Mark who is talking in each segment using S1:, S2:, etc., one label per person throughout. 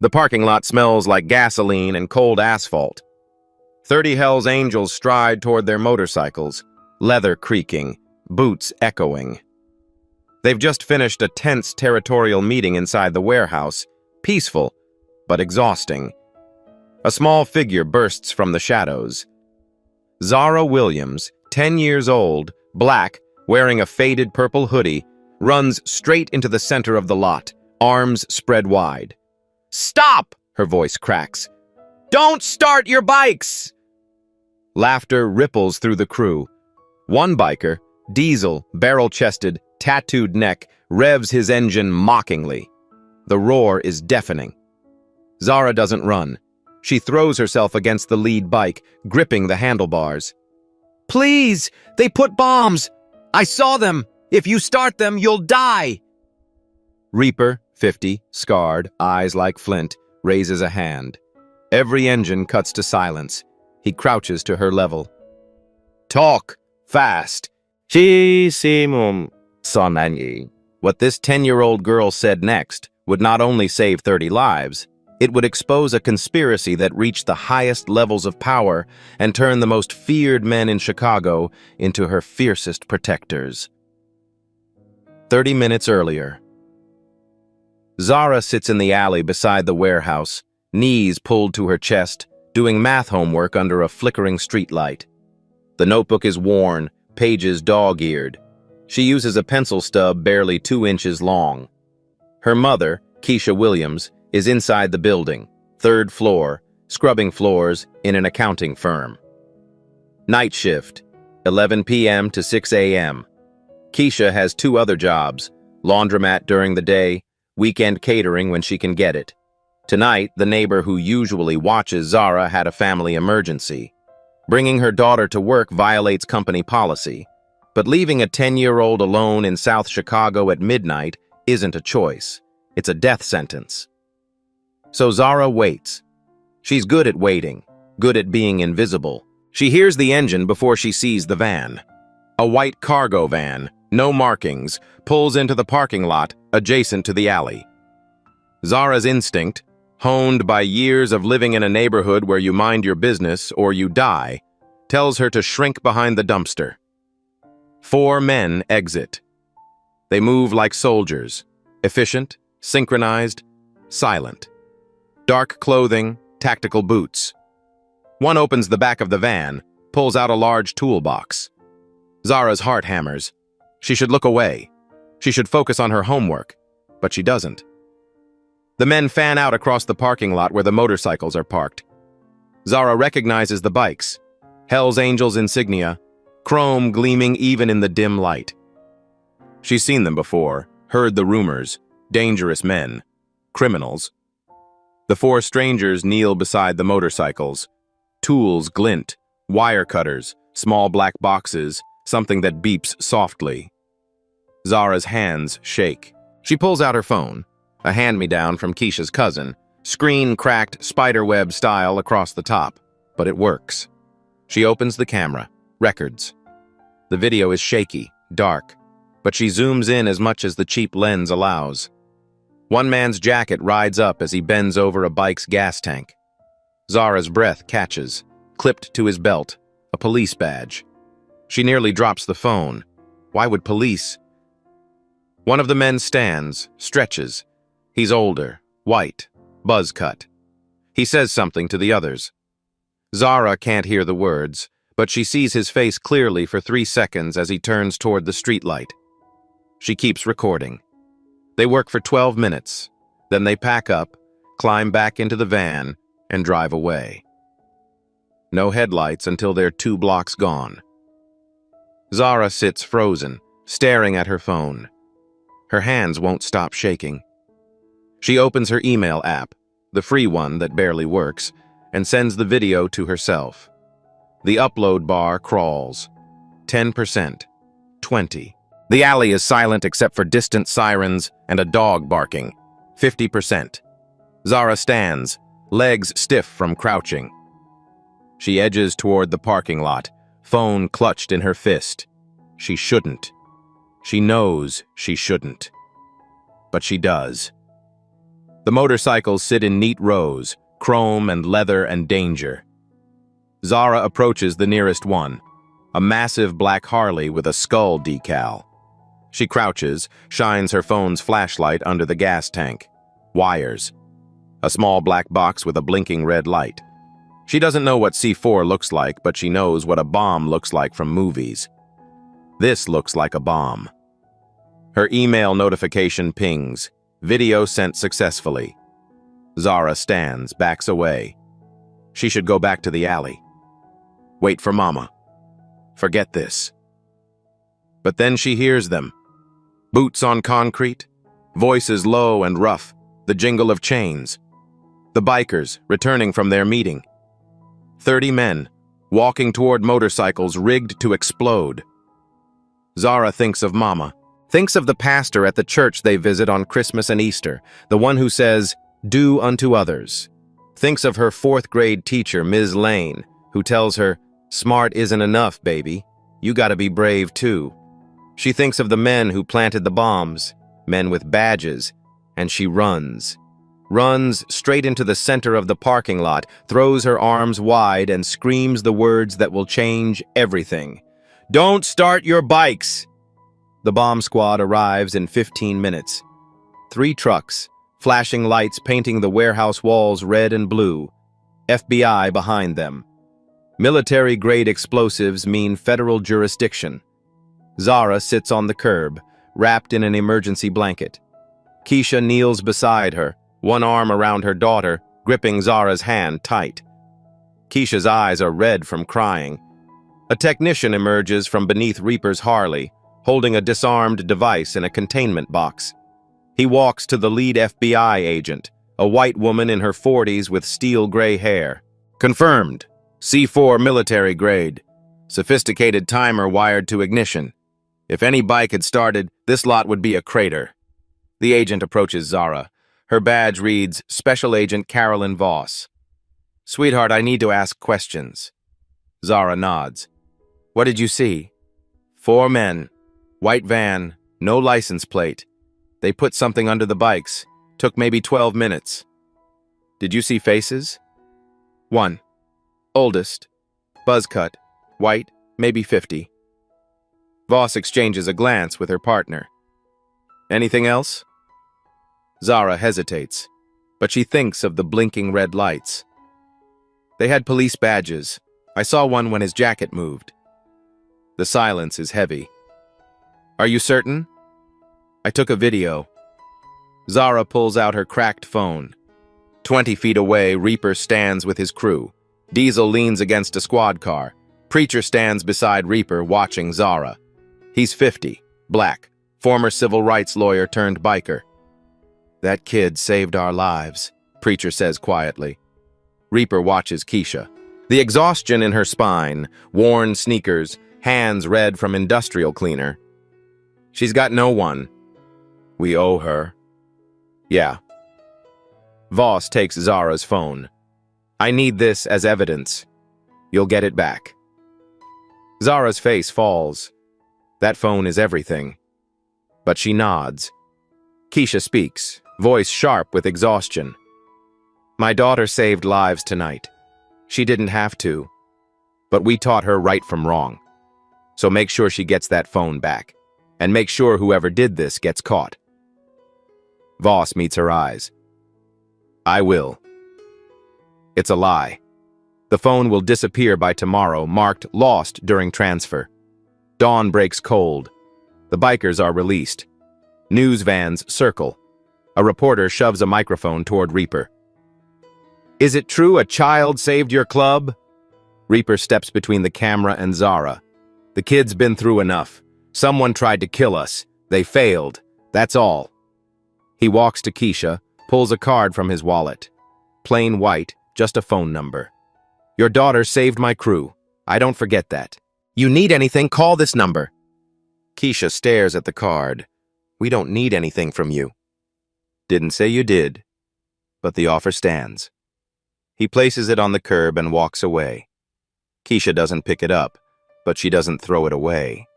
S1: The parking lot smells like gasoline and cold asphalt. 30 Hell's Angels stride toward their motorcycles, leather creaking, boots echoing. They've just finished a tense territorial meeting inside the warehouse, peaceful but exhausting. A small figure bursts from the shadows. Zara Williams, 10 years old, black, wearing a faded purple hoodie, runs straight into the center of the lot, arms spread wide. "Stop!" her voice cracks. "Don't start your bikes!" Laughter ripples through the crew. One biker, Diesel, barrel-chested, tattooed neck, revs his engine mockingly. The roar is deafening. Zara doesn't run. She throws herself against the lead bike, gripping the handlebars. "Please! They put bombs! I saw them! If you start them, you'll die!" Reaper, 50, scarred, eyes like flint, raises a hand. Every engine cuts to silence. He crouches to her level. "Talk! Fast!" What this 10-year-old girl said next would not only save 30 lives, it would expose a conspiracy that reached the highest levels of power and turn the most feared men in Chicago into her fiercest protectors. 30 minutes earlier. Zara sits in the alley beside the warehouse, knees pulled to her chest, doing math homework under a flickering streetlight. The notebook is worn, pages dog-eared. She uses a pencil stub barely 2 inches long. Her mother, Keisha Williams, is inside the building, 3rd floor, scrubbing floors in an accounting firm. Night shift, 11 p.m. to 6 a.m. Keisha has 2 other jobs, laundromat during the day, weekend catering when she can get it. Tonight, the neighbor who usually watches Zara had a family emergency. Bringing her daughter to work violates company policy, but leaving a 10-year-old alone in South Chicago at midnight isn't a choice. It's a death sentence. So Zara waits. She's good at waiting, good at being invisible. She hears the engine before she sees the van. A white cargo van, no markings, pulls into the parking lot adjacent to the alley. Zara's instinct, honed by years of living in a neighborhood where you mind your business or you die, tells her to shrink behind the dumpster. 4 men exit. They move like soldiers, efficient, synchronized, silent. Dark clothing, tactical boots. One opens the back of the van, pulls out a large toolbox. Zara's heart hammers. She should look away. She should focus on her homework, but she doesn't. The men fan out across the parking lot where the motorcycles are parked. Zara recognizes the bikes. Hell's Angels insignia, chrome gleaming even in the dim light. She's seen them before, heard the rumors, dangerous men, criminals. The 4 strangers kneel beside the motorcycles. Tools glint, wire cutters, small black boxes, something that beeps softly. Zara's hands shake. She pulls out her phone, a hand-me-down from Keisha's cousin, screen cracked spiderweb style across the top, but it works. She opens the camera, records. The video is shaky, dark, but she zooms in as much as the cheap lens allows. One man's jacket rides up as he bends over a bike's gas tank. Zara's breath catches, clipped to his belt, a police badge. She nearly drops the phone. Why would police? One of the men stands, stretches. He's older, white, buzz cut. He says something to the others. Zara can't hear the words, but she sees his face clearly for 3 seconds as he turns toward the streetlight. She keeps recording. They work for 12 minutes. Then they pack up, climb back into the van, and drive away. No headlights until they're 2 blocks gone. Zara sits frozen, staring at her phone. Her hands won't stop shaking. She opens her email app, the free one that barely works, and sends the video to herself. The upload bar crawls. 10%. 20%. The alley is silent except for distant sirens and a dog barking. 50%. Zara stands, legs stiff from crouching. She edges toward the parking lot, phone clutched in her fist. She shouldn't. She knows she shouldn't. But she does. The motorcycles sit in neat rows, chrome and leather and danger. Zara approaches the nearest one, a massive black Harley with a skull decal. She crouches, shines her phone's flashlight under the gas tank. Wires. A small black box with a blinking red light. She doesn't know what C4 looks like, but she knows what a bomb looks like from movies. This looks like a bomb. Her email notification pings. Video sent successfully. Zara stands, backs away. She should go back to the alley. Wait for Mama. Forget this. But then she hears them. Boots on concrete, voices low and rough, the jingle of chains. The bikers returning from their meeting. 30 men, walking toward motorcycles rigged to explode. Zara thinks of Mama, thinks of the pastor at the church they visit on Christmas and Easter, the one who says, "Do unto others." Thinks of her 4th grade teacher, Ms. Lane, who tells her, "Smart isn't enough, baby. You gotta be brave too." She thinks of the men who planted the bombs, men with badges, and she runs. Runs straight into the center of the parking lot, throws her arms wide and screams the words that will change everything. "Don't start your bikes!" The bomb squad arrives in 15 minutes. 3 trucks, flashing lights painting the warehouse walls red and blue. FBI behind them. Military-grade explosives mean federal jurisdiction. Zara sits on the curb, wrapped in an emergency blanket. Keisha kneels beside her, one arm around her daughter, gripping Zara's hand tight. Keisha's eyes are red from crying. A technician emerges from beneath Reaper's Harley, holding a disarmed device in a containment box. He walks to the lead FBI agent, a white woman in her 40s with steel gray hair. Confirmed. C4 military grade. Sophisticated timer wired to ignition. If any bike had started, this lot would be a crater. The agent approaches Zara. Her badge reads, Special Agent Carolyn Voss. "Sweetheart, I need to ask questions." Zara nods. "What did you see?" 4 men. White van. No license plate. They put something under the bikes. Took maybe 12 minutes. "Did you see faces?" 1. Oldest. Buzz cut. White. Maybe 50. Voss exchanges a glance with her partner. "Anything else?" Zara hesitates, but she thinks of the blinking red lights. "They had police badges. I saw one when his jacket moved." The silence is heavy. "Are you certain?" "I took a video." Zara pulls out her cracked phone. 20 feet away, Reaper stands with his crew. Diesel leans against a squad car. Preacher stands beside Reaper, watching Zara. He's 50, black, former civil rights lawyer turned biker. "That kid saved our lives," Preacher says quietly. Reaper watches Keisha. The exhaustion in her spine, worn sneakers, hands red from industrial cleaner. "She's got no one." "We owe her." "Yeah." Voss takes Zara's phone. "I need this as evidence. You'll get it back." Zara's face falls. That phone is everything. But she nods. Keisha speaks, voice sharp with exhaustion. "My daughter saved lives tonight. She didn't have to. But we taught her right from wrong. So make sure she gets that phone back. And make sure whoever did this gets caught." Voss meets her eyes. "I will." It's a lie. The phone will disappear by tomorrow, marked lost during transfer. Dawn breaks cold. The bikers are released. News vans circle. A reporter shoves a microphone toward Reaper. "Is it true a child saved your club?" Reaper steps between the camera and Zara. "The kid's been through enough. Someone tried to kill us. They failed. That's all." He walks to Keisha, pulls a card from his wallet. Plain white, just a phone number. "Your daughter saved my crew. I don't forget that. You need anything, call this number." Keisha stares at the card. "We don't need anything from you." "Didn't say you did." But the offer stands. He places it on the curb and walks away. Keisha doesn't pick it up, but she doesn't throw it away.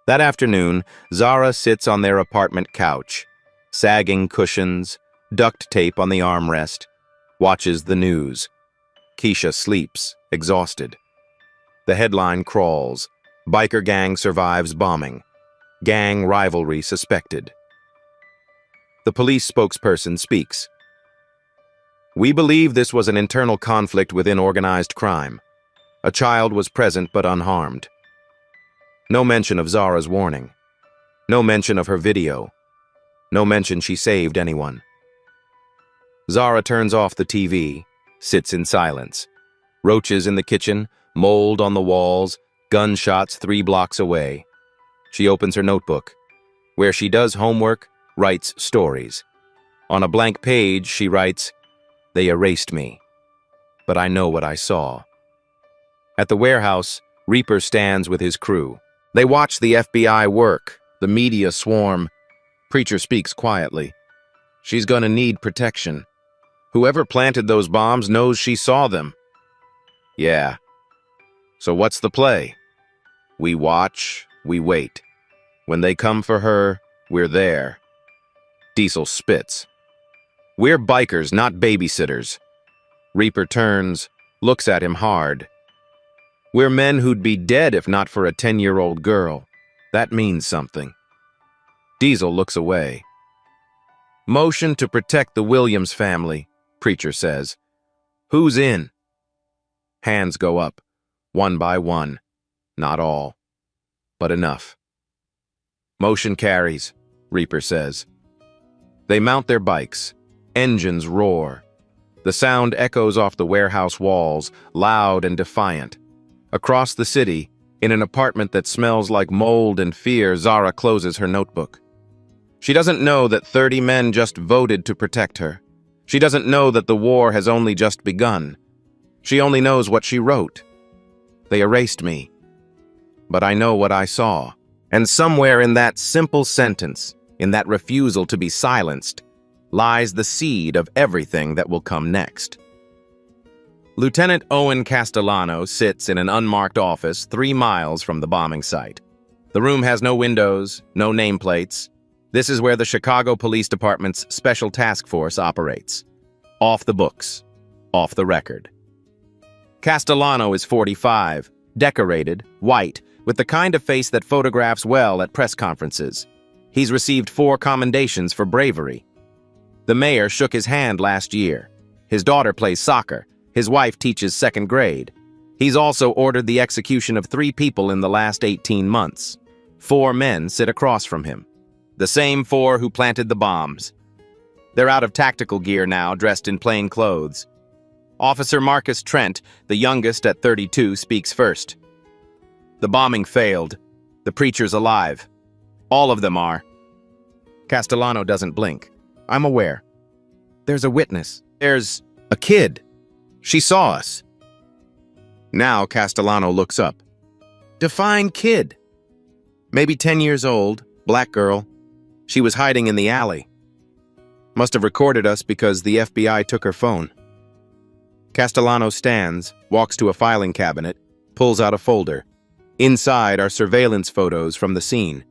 S1: That afternoon, Zara sits on their apartment couch. Sagging cushions, duct tape on the armrest, watches the news. Keisha sleeps, exhausted. The headline crawls. Biker gang survives bombing. Gang rivalry suspected. The police spokesperson speaks. We believe this was an internal conflict within organized crime. A child was present but unharmed. No mention of Zara's warning. No mention of her video. No mention she saved anyone. Zara turns off the TV, sits in silence. Roaches in the kitchen, mold on the walls, gunshots 3 blocks away. She opens her notebook. Where she does homework, writes stories. On a blank page, she writes, "They erased me, but I know what I saw." At the warehouse, Reaper stands with his crew. They watch the FBI work, the media swarm. Preacher speaks quietly. She's gonna need protection. Whoever planted those bombs knows she saw them. Yeah. So what's the play? We watch, we wait. When they come for her, we're there. Diesel spits. We're bikers, not babysitters. Reaper turns, looks at him hard. We're men who'd be dead if not for a 10-year-old girl. That means something. Diesel looks away. Motion to protect the Williams family, Preacher says. Who's in? Hands go up, one by one. Not all, but enough. Motion carries, Reaper says. They mount their bikes. Engines roar. The sound echoes off the warehouse walls, loud and defiant. Across the city, in an apartment that smells like mold and fear, Zara closes her notebook. She doesn't know that 30 men just voted to protect her. She doesn't know that the war has only just begun. She only knows what she wrote. They erased me, but I know what I saw. And somewhere in that simple sentence, in that refusal to be silenced, lies the seed of everything that will come next. Lieutenant Owen Castellano sits in an unmarked office 3 miles from the bombing site. The room has no windows, no nameplates. This is where the Chicago Police Department's Special Task Force operates. Off the books, off the record. Castellano is 45, decorated, white, with the kind of face that photographs well at press conferences. He's received 4 commendations for bravery. The mayor shook his hand last year. His daughter plays soccer. His wife teaches 2nd grade. He's also ordered the execution of 3 people in the last 18 months. 4 men sit across from him. The same 4 who planted the bombs. They're out of tactical gear now, dressed in plain clothes. Officer Marcus Trent, the youngest at 32, speaks first. The bombing failed. The preacher's alive. All of them are. Castellano doesn't blink. I'm aware. There's a witness. There's a kid. She saw us. Now Castellano looks up. Define kid. Maybe 10 years old, black girl. She was hiding in the alley. Must have recorded us because the FBI took her phone. Castellano stands, walks to a filing cabinet, pulls out a folder. Inside are surveillance photos from the scene.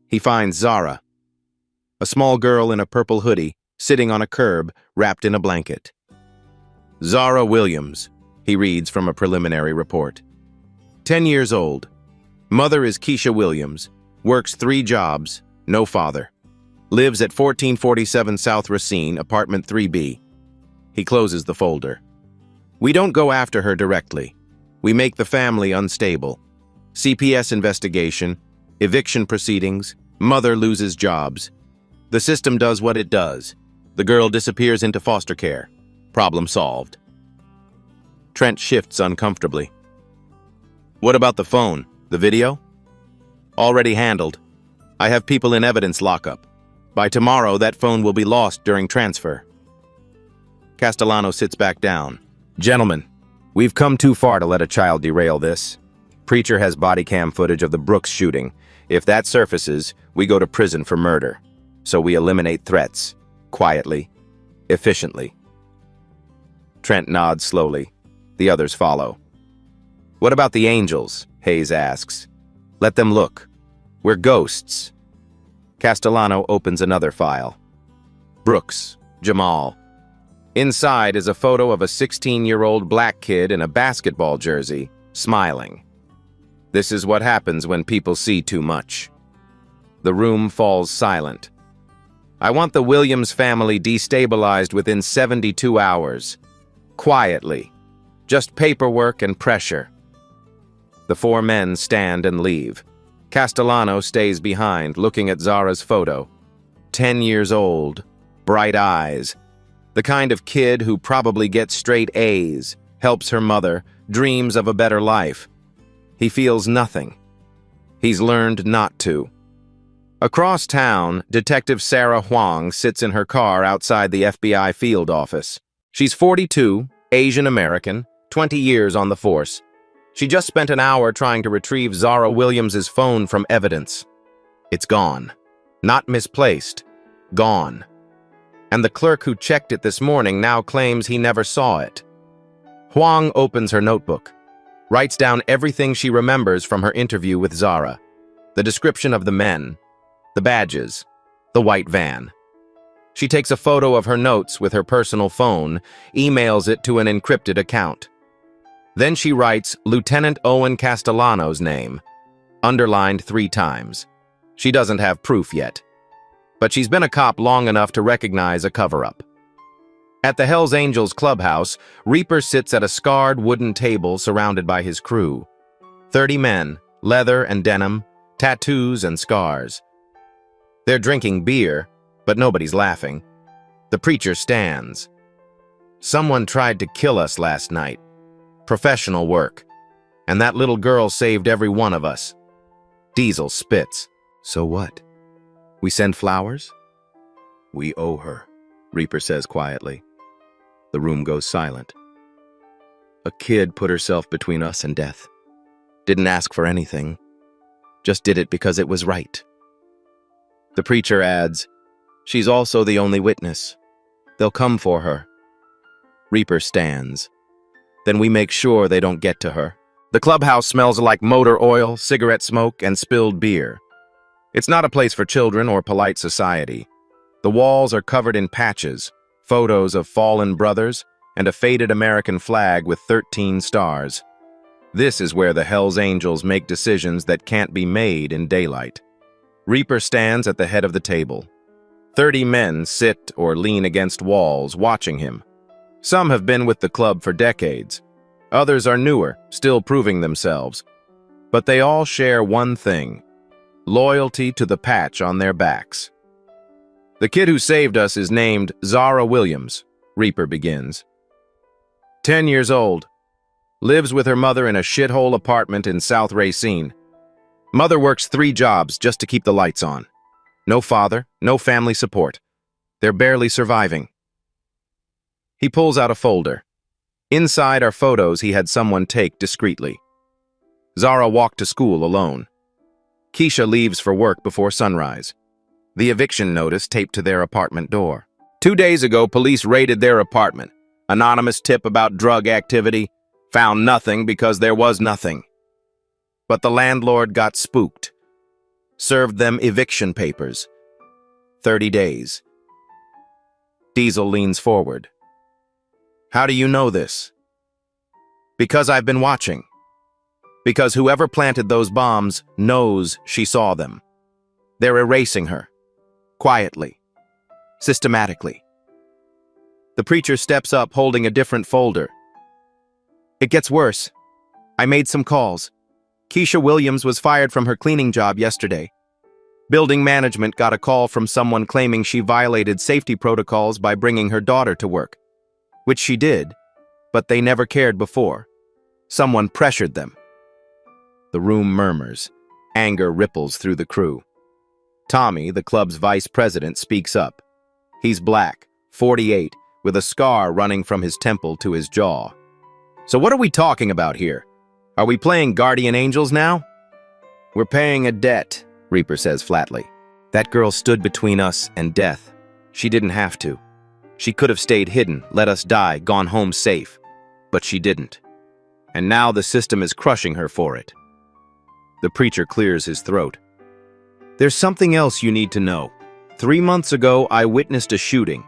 S1: He finds Zara, a small girl in a purple hoodie, sitting on a curb, wrapped in a blanket. Zara Williams, he reads from a preliminary report. 10 years old. Mother is Keisha Williams. Works 3 jobs. No father. Lives at 1447 South Racine, apartment 3B. He closes the folder. We don't go after her directly. We make the family unstable. CPS investigation, eviction proceedings, mother loses jobs. The system does what it does. The girl disappears into foster care. Problem solved. Trent shifts uncomfortably. What about the phone? The video? Already handled. I have people in evidence lockup. By tomorrow, that phone will be lost during transfer. Castellano sits back down. Gentlemen, we've come too far to let a child derail this. Preacher has body cam footage of the Brooks shooting. If that surfaces, we go to prison for murder. So we eliminate threats. Quietly. Efficiently. Trent nods slowly. The others follow. What about the angels? Hayes asks. Let them look. We're ghosts. Castellano opens another file. Brooks, Jamal. Inside is a photo of a 16-year-old black kid in a basketball jersey, smiling. This is what happens when people see too much. The room falls silent. I want the Williams family destabilized within 72 hours. Quietly. Just paperwork and pressure. The four men stand and leave. Castellano stays behind, looking at Zara's photo. 10 years old, bright eyes. The kind of kid who probably gets straight A's, helps her mother, dreams of a better life. He feels nothing. He's learned not to. Across town, Detective Sarah Huang sits in her car outside the FBI field office. She's 42, Asian American, 20 years on the force. She just spent an hour trying to retrieve Zara Williams's phone from evidence. It's gone. Not misplaced. Gone. And the clerk who checked it this morning now claims he never saw it. Huang opens her notebook, writes down everything she remembers from her interview with Zara. The description of the men, the badges, the white van. She takes a photo of her notes with her personal phone, emails it to an encrypted account. Then she writes Lieutenant Owen Castellano's name, underlined 3 times. She doesn't have proof yet, but she's been a cop long enough to recognize a cover-up. At the Hells Angels clubhouse, Reaper sits at a scarred wooden table surrounded by his crew. 30 men, leather and denim, tattoos and scars. They're drinking beer, but nobody's laughing. The preacher stands. Someone tried to kill us last night. Professional work. And that little girl saved every one of us. Diesel spits. So what? We send flowers? We owe her, Reaper says quietly. The room goes silent. A kid put herself between us and death. Didn't ask for anything. Just did it because it was right. The preacher adds, she's also the only witness. They'll come for her. Reaper stands. Then we make sure they don't get to her. The clubhouse smells like motor oil, cigarette smoke, and spilled beer. It's not a place for children or polite society. The walls are covered in patches, photos of fallen brothers, and a faded American flag with 13 stars. This is where the Hells Angels make decisions that can't be made in daylight. Reaper stands at the head of the table. 30 men sit or lean against walls, watching him. Some have been with the club for decades. Others are newer, still proving themselves. But they all share one thing: loyalty to the patch on their backs. The kid who saved us is named Zara Williams, Reaper begins. 10 years old. Lives with her mother in a shithole apartment in South Racine. Mother works 3 jobs just to keep the lights on. No father, no family support. They're barely surviving. He pulls out a folder. Inside are photos he had someone take discreetly. Zara walked to school alone. Keisha leaves for work before sunrise. The eviction notice taped to their apartment door. 2 days ago, police raided their apartment. Anonymous tip about drug activity. Found nothing because there was nothing. But the landlord got spooked. Served them eviction papers. 30 days. Diesel leans forward. How do you know this? Because I've been watching. Because whoever planted those bombs knows she saw them. They're erasing her. Quietly. Systematically. The preacher steps up holding a different folder. It gets worse. I made some calls. Keisha Williams was fired from her cleaning job yesterday. Building management got a call from someone claiming she violated safety protocols by bringing her daughter to work. Which she did, but they never cared before. Someone pressured them. The room murmurs. Anger ripples through the crew. Tommy, the club's vice president, speaks up. He's black, 48, with a scar running from his temple to his jaw. So what are we talking about here? Are we playing guardian angels now? We're paying a debt, Reaper says flatly. That girl stood between us and death. She didn't have to. She could have stayed hidden, let us die, gone home safe. But she didn't. And now the system is crushing her for it. The preacher clears his throat. There's something else you need to know. 3 months ago, I witnessed a shooting.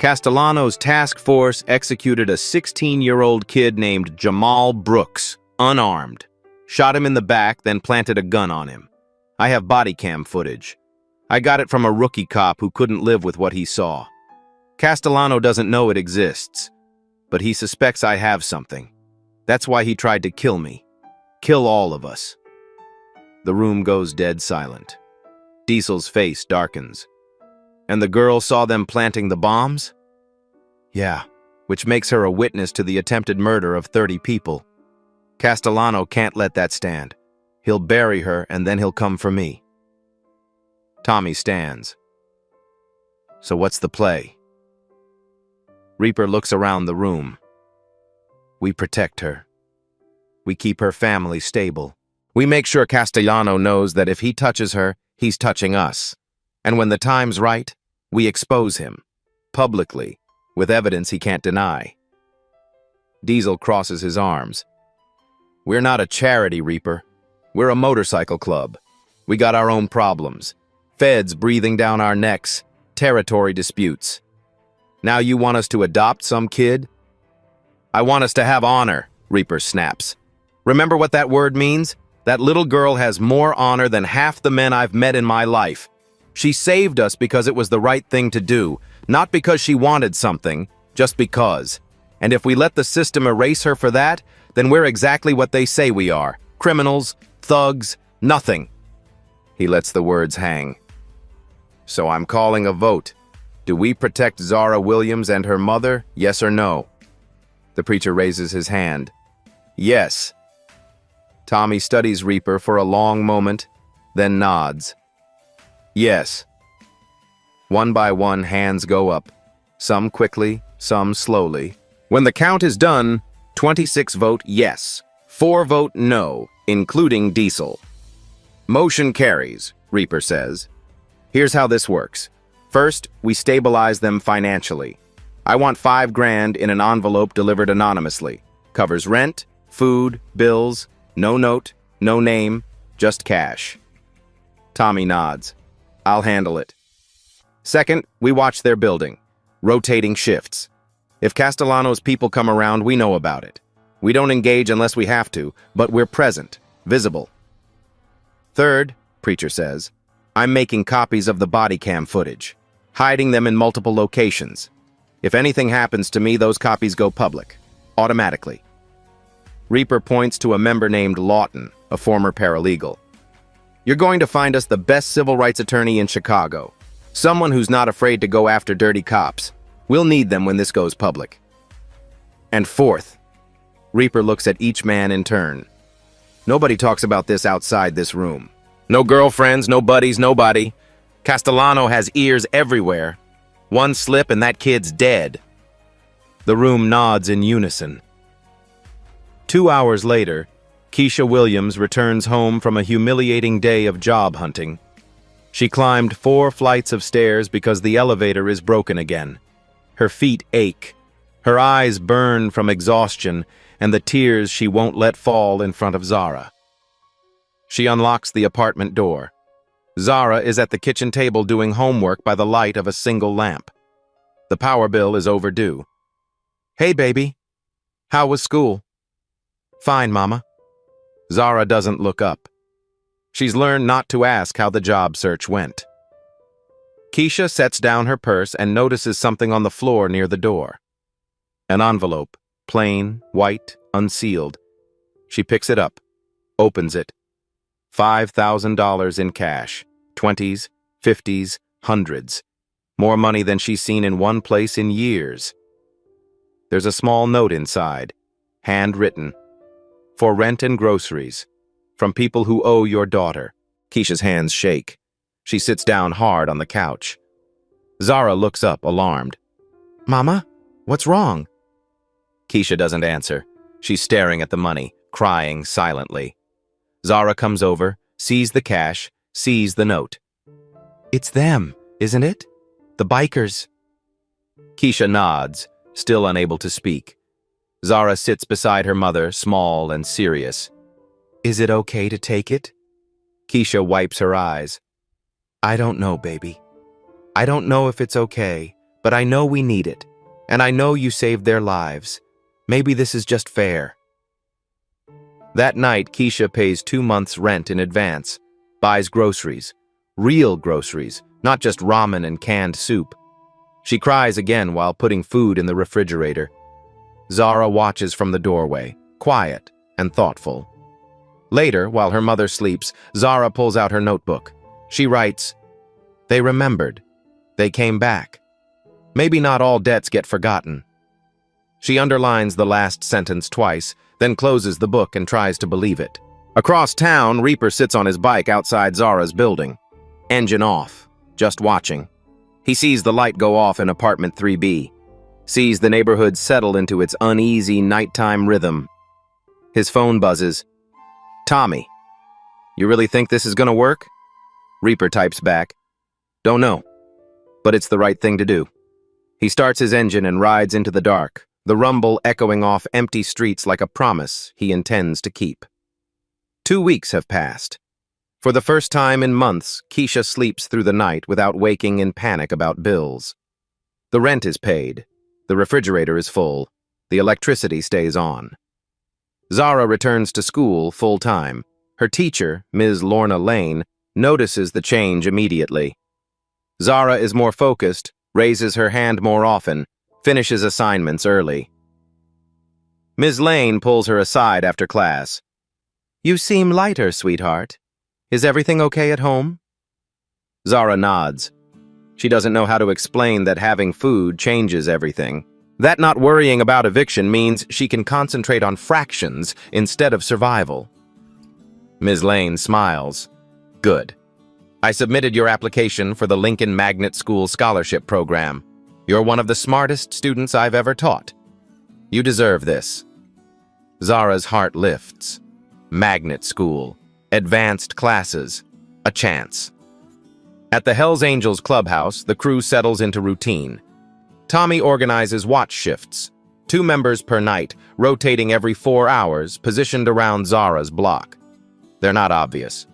S1: Castellano's task force executed a 16-year-old kid named Jamal Brooks, unarmed. Shot him in the back, then planted a gun on him. I have body cam footage. I got it from a rookie cop who couldn't live with what he saw. Castellano doesn't know it exists, but he suspects I have something. That's why he tried to kill me. Kill all of us. The room goes dead silent. Diesel's face darkens. And the girl saw them planting the bombs? Yeah, which makes her a witness to the attempted murder of 30 people. Castellano can't let that stand. He'll bury her and then he'll come for me. Tommy stands. So what's the play? Reaper looks around the room. We protect her. We keep her family stable. We make sure Castellano knows that if he touches her, he's touching us. And when the time's right, we expose him, publicly, with evidence he can't deny. Diesel crosses his arms. We're not a charity, Reaper. We're a motorcycle club. We got our own problems. Feds breathing down our necks, territory disputes. Now you want us to adopt some kid? I want us to have honor, Reaper snaps. Remember what that word means? That little girl has more honor than half the men I've met in my life. She saved us because it was the right thing to do, not because she wanted something, just because. And if we let the system erase her for that, then we're exactly what they say we are. Criminals, thugs, nothing. He lets the words hang. So I'm calling a vote. Do we protect Zara Williams and her mother, yes or no? The preacher raises his hand. Yes. Tommy studies Reaper for a long moment, then nods. Yes. One by one, hands go up. Some quickly, some slowly. When the count is done, 26 vote yes, 4 vote no, including Diesel. Motion carries, Reaper says. Here's how this works. First, we stabilize them financially. I want $5 grand in an envelope delivered anonymously. Covers rent, food, bills, no note, no name, just cash. Tommy nods. I'll handle it. Second, we watch their building. Rotating shifts. If Castellano's people come around, we know about it. We don't engage unless we have to, but we're present, visible. Third, preacher says, I'm making copies of the body cam footage, hiding them in multiple locations. If anything happens to me, those copies go public, automatically. Reaper points to a member named Lawton, a former paralegal. You're going to find us the best civil rights attorney in Chicago, someone who's not afraid to go after dirty cops. We'll need them when this goes public. And fourth, Reaper looks at each man in turn. Nobody talks about this outside this room. No girlfriends, no buddies, nobody. Castellano has ears everywhere. One slip and that kid's dead. The room nods in unison. 2 hours later, Keisha Williams returns home from a humiliating day of job hunting. She climbed 4 flights of stairs because the elevator is broken again. Her feet ache. Her eyes burn from exhaustion and the tears she won't let fall in front of Zara. She unlocks the apartment door. Zara is at the kitchen table doing homework by the light of a single lamp. The power bill is overdue. Hey, baby. How was school? Fine, Mama. Zara doesn't look up. She's learned not to ask how the job search went. Keisha sets down her purse and notices something on the floor near the door. An envelope, plain, white, unsealed. She picks it up, opens it. $5,000 in cash, 20s, 50s, hundreds. More money than she's seen in one place in years. There's a small note inside, handwritten. For rent and groceries. From people who owe your daughter. Keisha's hands shake. She sits down hard on the couch. Zara looks up, alarmed. Mama, what's wrong? Keisha doesn't answer. She's staring at the money, crying silently. Zara comes over, sees the cash, sees the note. It's them, isn't it? The bikers. Keisha nods, still unable to speak. Zara sits beside her mother, small and serious. Is it okay to take it? Keisha wipes her eyes. I don't know, baby. I don't know if it's okay, But I know we need it, and I know you saved their lives. Maybe this is just fair." That night, Keisha pays 2 months' rent in advance, buys groceries, real groceries, not just ramen and canned soup. She cries again while putting food in the refrigerator. Zara watches from the doorway, quiet and thoughtful. Later, while her mother sleeps, Zara pulls out her notebook. She writes, "They remembered. They came back. Maybe not all debts get forgotten." She underlines the last sentence twice, then closes the book and tries to believe it. Across town, Reaper sits on his bike outside Zara's building. Engine off, just watching. He sees the light go off in apartment 3B, sees the neighborhood settle into its uneasy nighttime rhythm. His phone buzzes. "Tommy, you really think this is gonna work?" Reaper types back, "Don't know, but it's the right thing to do." He starts his engine and rides into the dark, the rumble echoing off empty streets like a promise he intends to keep. 2 weeks have passed. For the first time in months, Keisha sleeps through the night without waking in panic about bills. The rent is paid, the refrigerator is full, the electricity stays on. Zara returns to school full-time. Her teacher, Ms. Lorna Lane, notices the change immediately. Zara is more focused, raises her hand more often, finishes assignments early. Ms. Lane pulls her aside after class. "You seem lighter, sweetheart. Is everything okay at home?" Zara nods. She doesn't know how to explain that having food changes everything. That not worrying about eviction means she can concentrate on fractions instead of survival. Ms. Lane smiles. "Good. I submitted your application for the Lincoln Magnet School Scholarship Program. You're one of the smartest students I've ever taught. You deserve this." Zara's heart lifts. Magnet School. Advanced classes. A chance. At the Hells Angels clubhouse, the crew settles into routine. Tommy organizes watch shifts, 2 members per night, rotating every 4 hours, positioned around Zara's block. They're not obvious.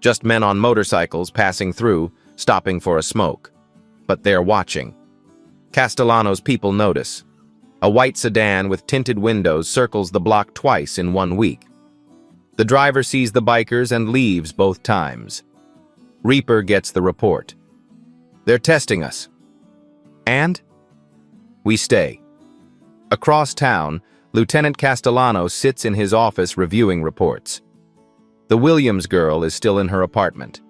S1: Just men on motorcycles passing through, stopping for a smoke. But they're watching. Castellano's people notice. A white sedan with tinted windows circles the block twice in 1 week. The driver sees the bikers and leaves both times. Reaper gets the report. "They're testing us." "And?" "We stay." Across town, Lieutenant Castellano sits in his office reviewing reports. The Williams girl is still in her apartment,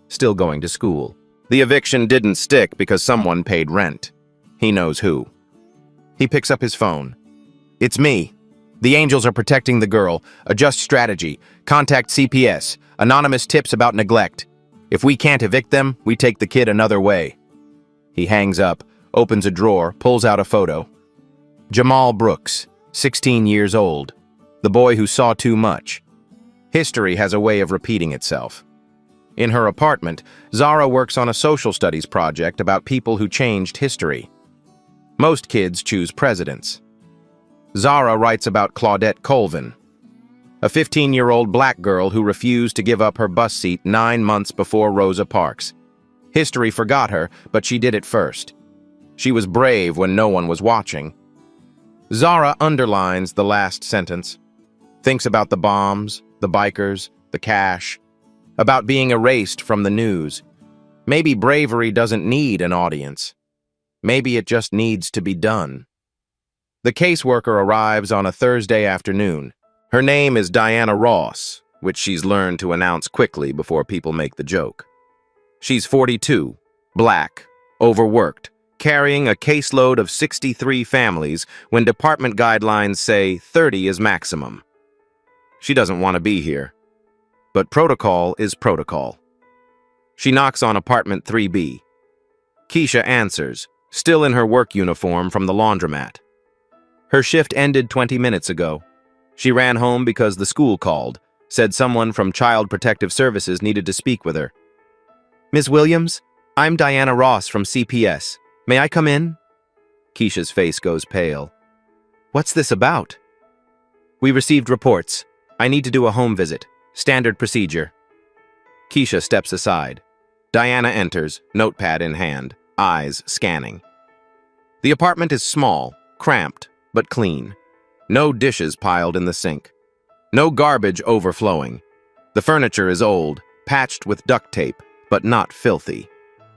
S1: still going to school. The eviction didn't stick because someone paid rent. He knows who. He picks up his phone. "It's me. The Angels are protecting the girl. Adjust strategy. Contact CPS. Anonymous tips about neglect. If we can't evict them, we take the kid another way." He hangs up, opens a drawer, pulls out a photo. Jamal Brooks, 16 years old. The boy who saw too much. History has a way of repeating itself. In her apartment, Zara works on a social studies project about people who changed history. Most kids choose presidents. Zara writes about Claudette Colvin, a 15-year-old black girl who refused to give up her bus seat 9 months before Rosa Parks. History forgot her, but she did it first. She was brave when no one was watching. Zara underlines the last sentence, thinks about the bombs, the bikers, the cash, about being erased from the news. Maybe bravery doesn't need an audience. Maybe it just needs to be done. The caseworker arrives on a Thursday afternoon. Her name is Diana Ross, which she's learned to announce quickly before people make the joke. She's 42, black, overworked, carrying a caseload of 63 families when department guidelines say 30 is maximum. She doesn't want to be here. But protocol is protocol. She knocks on apartment 3B. Keisha answers, still in her work uniform from the laundromat. Her shift ended 20 minutes ago. She ran home because the school called, said someone from Child Protective Services needed to speak with her. "Ms. Williams, I'm Diana Ross from CPS. May I come in?" Keisha's face goes pale. "What's this about?" "We received reports. I need to do a home visit. Standard procedure." Keisha steps aside. Diana enters, notepad in hand, eyes scanning. The apartment is small, cramped, but clean. No dishes piled in the sink. No garbage overflowing. The furniture is old, patched with duct tape, but not filthy.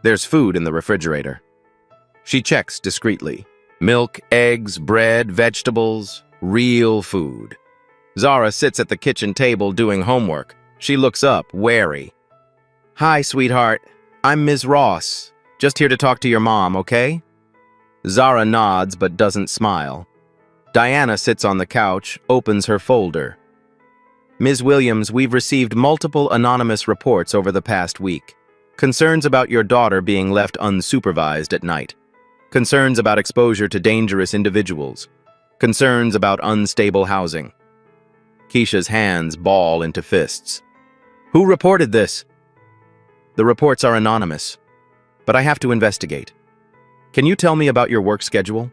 S1: There's food in the refrigerator. She checks discreetly. Milk, eggs, bread, vegetables, real food. Zara sits at the kitchen table doing homework. She looks up, wary. "Hi, sweetheart. I'm Ms. Ross. Just here to talk to your mom, okay?" Zara nods but doesn't smile. Diana sits on the couch, opens her folder. "Ms. Williams, we've received multiple anonymous reports over the past week. Concerns about your daughter being left unsupervised at night. Concerns about exposure to dangerous individuals. Concerns about unstable housing." Keisha's hands ball into fists. "Who reported this?" "The reports are anonymous, but I have to investigate. Can you tell me about your work schedule?"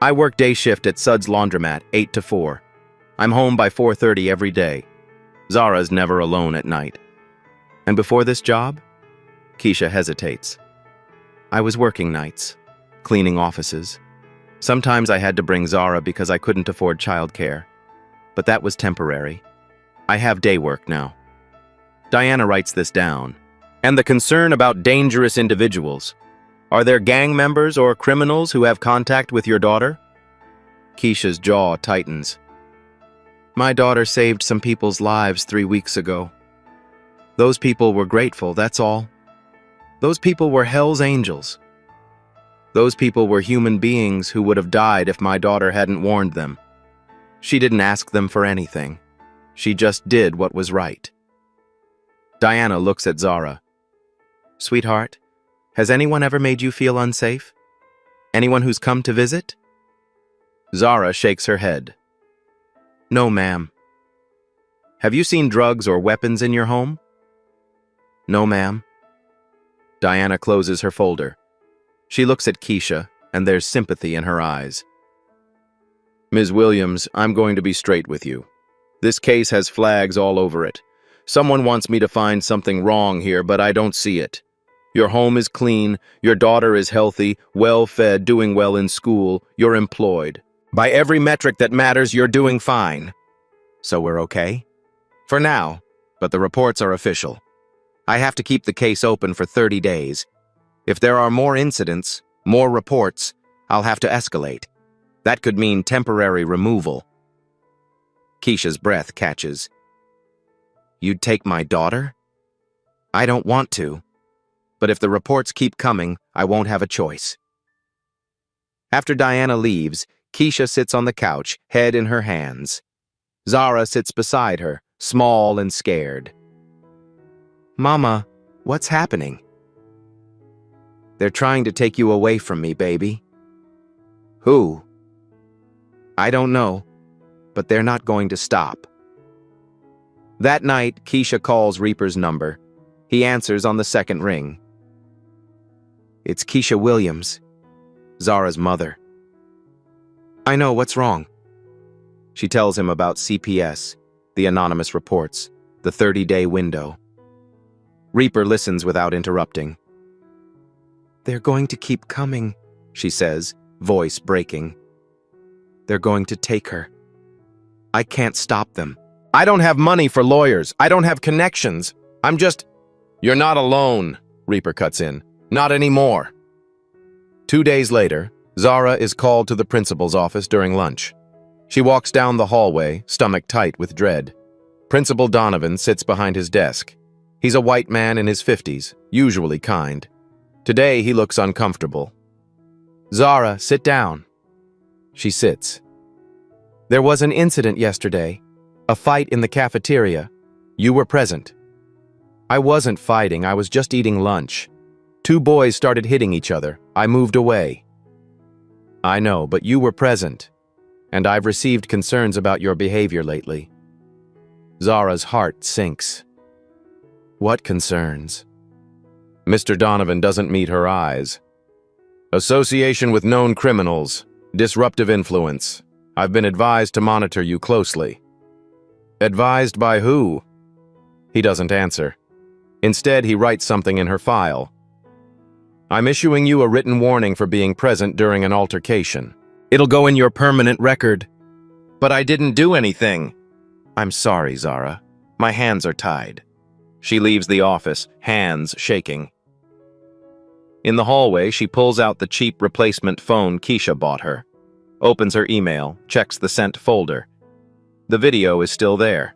S1: "I work day shift at Sud's Laundromat, 8 to 4. I'm home by 4:30 every day. Zara's never alone at night." "And before this job?" Keisha hesitates. "I was working nights, cleaning offices. Sometimes I had to bring Zara because I couldn't afford childcare. But that was temporary. I have day work now." Diana writes this down. "And the concern about dangerous individuals. Are there gang members or criminals who have contact with your daughter?" Keisha's jaw tightens. "My daughter saved some people's lives 3 weeks ago. Those people were grateful, that's all. Those people were hell's angels. Those people were human beings who would have died if my daughter hadn't warned them. She didn't ask them for anything. She just did what was right." Diana looks at Zara. "Sweetheart, has anyone ever made you feel unsafe? Anyone who's come to visit?" Zara shakes her head. "No, ma'am." "Have you seen drugs or weapons in your home?" "No, ma'am." Diana closes her folder. She looks at Keisha, and there's sympathy in her eyes. "Ms. Williams, I'm going to be straight with you. This case has flags all over it. Someone wants me to find something wrong here, but I don't see it. Your home is clean, your daughter is healthy, well-fed, doing well in school, you're employed. By every metric that matters, you're doing fine. So we're okay? For now, but the reports are official. I have to keep the case open for 30 days. If there are more incidents, more reports, I'll have to escalate. That could mean temporary removal." Keisha's breath catches. "You'd take my daughter?" "I don't want to. But if the reports keep coming, I won't have a choice." After Diana leaves, Keisha sits on the couch, head in her hands. Zara sits beside her, small and scared. "Mama, what's happening?" "They're trying to take you away from me, baby." "Who?" "I don't know, but they're not going to stop." That night, Keisha calls Reaper's number. He answers on the second ring. "It's Keisha Williams, Zara's mother." "I know, what's wrong?" She tells him about CPS, the anonymous reports, the 30-day window. Reaper listens without interrupting. "They're going to keep coming," she says, voice breaking. "They're going to take her. I can't stop them. I don't have money for lawyers. I don't have connections. I'm just—" "You're not alone," Reaper cuts in. "Not anymore." 2 days later, Zara is called to the principal's office during lunch. She walks down the hallway, stomach tight with dread. Principal Donovan sits behind his desk. He's a white man in his 50s, usually kind. Today, he looks uncomfortable. "Zara, sit down." She sits. "There was an incident yesterday, a fight in the cafeteria. You were present." "I wasn't fighting, I was just eating lunch. 2 boys started hitting each other. I moved away." "I know, but you were present, and I've received concerns about your behavior lately." Zara's heart sinks. "What concerns?" Mr. Donovan doesn't meet her eyes. "Association with known criminals, disruptive influence. I've been advised to monitor you closely." "Advised by who?" He doesn't answer. Instead, he writes something in her file. I'm issuing you a written warning for being present during an altercation. It'll go in your permanent record. But I didn't do anything. I'm sorry, Zara. My hands are tied. She leaves the office, hands shaking. In the hallway, she pulls out the cheap replacement phone Keisha bought her, opens her email, checks the sent folder. The video is still there.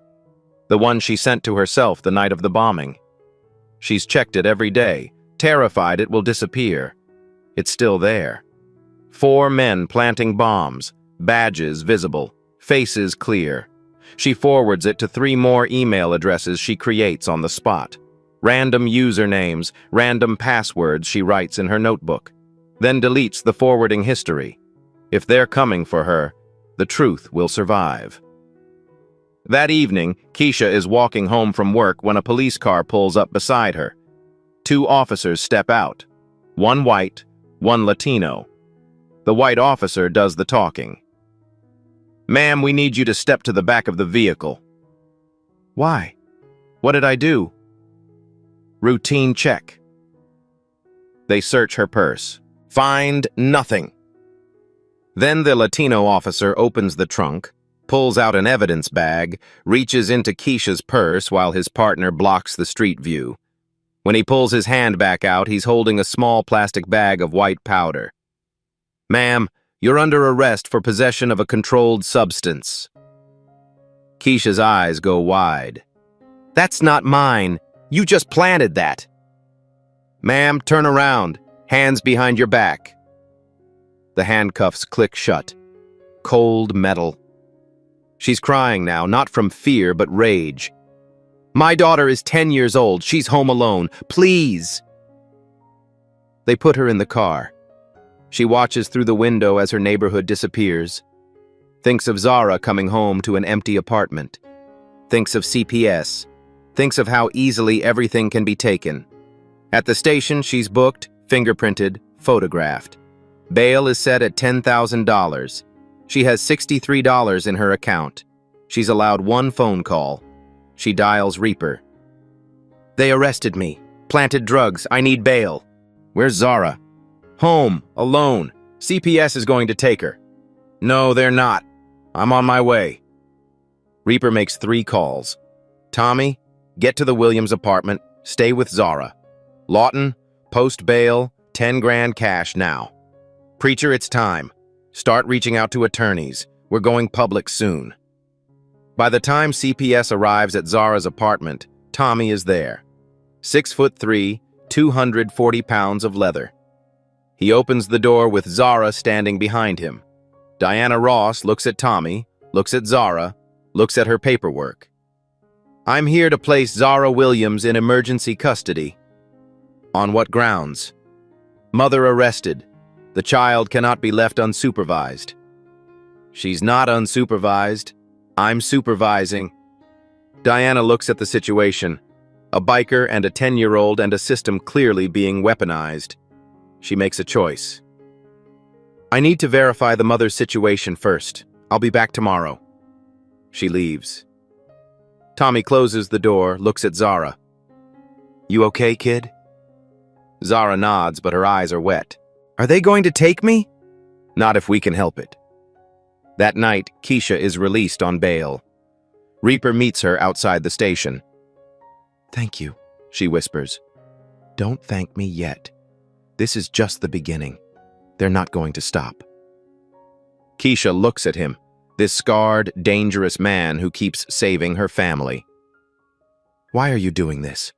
S1: The one she sent to herself the night of the bombing. She's checked it every day, terrified it will disappear. It's still there. 4 men planting bombs, badges visible, faces clear. She forwards it to 3 more email addresses she creates on the spot. Random usernames, random passwords she writes in her notebook. Then deletes the forwarding history. If they're coming for her, the truth will survive. That evening, Keisha is walking home from work when a police car pulls up beside her. 2 officers step out. 1 white, 1 Latino. The white officer does the talking. "Ma'am, we need you to step to the back of the vehicle." "Why? What did I do?" "Routine check." They search her purse. Find nothing. Then the Latino officer opens the trunk, pulls out an evidence bag, reaches into Keisha's purse while his partner blocks the street view. When he pulls his hand back out, he's holding a small plastic bag of white powder. "Ma'am, you're under arrest for possession of a controlled substance." Keisha's eyes go wide. "That's not mine. You just planted that." "Ma'am, turn around. Hands behind your back." The handcuffs click shut. Cold metal. She's crying now, not from fear, but rage. "My daughter is 10 years old. She's home alone. Please." They put her in the car. She watches through the window as her neighborhood disappears. Thinks of Zara coming home to an empty apartment. Thinks of CPS. Thinks of how easily everything can be taken. At the station, she's booked, fingerprinted, photographed. Bail is set at $10,000. She has $63 in her account. She's allowed 1 phone call. She dials Reaper. "They arrested me. Planted drugs. I need bail." "Where's Zara?" "Home. Alone. CPS is going to take her." "No, they're not. I'm on my way." Reaper makes 3 calls. "Tommy, get to the Williams apartment. Stay with Zara. Lawton, post bail, 10 grand cash now. Preacher, it's time. Start reaching out to attorneys. We're going public soon." By the time CPS arrives at Zara's apartment, Tommy is there. 6'3", 240 pounds of leather. He opens the door with Zara standing behind him. Diana Ross looks at Tommy, looks at Zara, looks at her paperwork. "I'm here to place Zara Williams in emergency custody." "On what grounds?" "Mother arrested. The child cannot be left unsupervised." "She's not unsupervised. I'm supervising." Diana looks at the situation. A biker and a 10-year-old and a system clearly being weaponized. She makes a choice. "I need to verify the mother's situation first. I'll be back tomorrow." She leaves. Tommy closes the door, looks at Zara. "You okay, kid?" Zara nods, but her eyes are wet. "Are they going to take me?" "Not if we can help it." That night, Keisha is released on bail. Reaper meets her outside the station. "Thank you," she whispers. "Don't thank me yet. This is just the beginning. They're not going to stop." Keisha looks at him, this scarred, dangerous man who keeps saving her family. "Why are you doing this?"